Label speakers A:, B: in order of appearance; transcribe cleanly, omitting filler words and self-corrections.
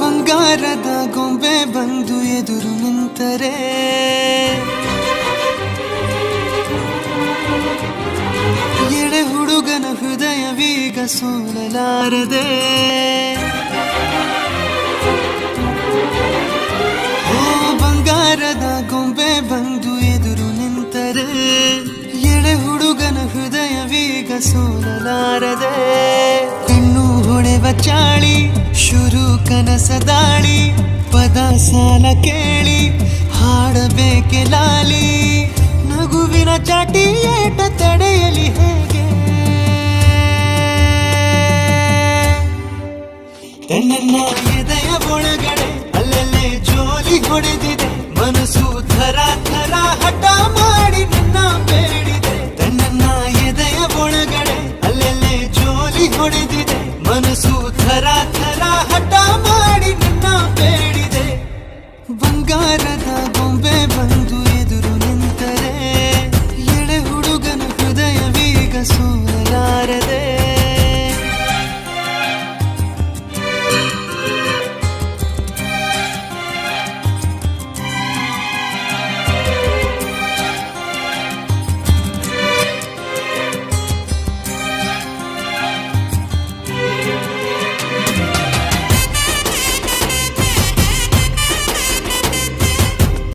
A: ಬಂಗಾರದ ಗೊಂಬೆ ಬಂದು ಎದುರು ನಿಂತರೆ ಎಳೆ ಹುಡುಗನ ಹೃದಯವೀಗ ಸೋಲಲಾರದೆ. ಬಂಗಾರದ ಗೊಂಬೆ ಬಂದು ಎದುರು ನಿಂತರೆ ಎಳೆ ಹುಡುಗನ ಹೃದಯವೀಗ ಸೋಲಲಾರದೆ. ಕಣ್ಣು ಹೊಳೆವ ಚಾಳಿ ಶುರು ಕನಸ ದಾಳಿ, ಪದ ಸಾಲ ಕೇಳಿ ಹಾಡಬೇಕೆ ಲಾಲಿ. ನಗುವಿನ ಚಾಟಿ ಏಟ ತಡೆಯಲಿ ಹೇಗೆ, ತನ್ನ ಎದೆಯ ಒಳಗಡೆ ಅಲ್ಲಲ್ಲೇ ಜೋಲಿ ಹೊಡೆದಿದೆ. ಮನಸ್ಸು ಥರ ಥರ ಹಠ ಮಾಡಿ ನಿನ್ನ ಬೇಡಿದೆ. ತನ್ನ ಎದೆಯ ಒಳಗಡೆ ಅಲ್ಲಲ್ಲೇ ಜೋಲಿ ಹೊಡೆದಿದೆ. ಮನಸ್ಸು ಥರ ಥರ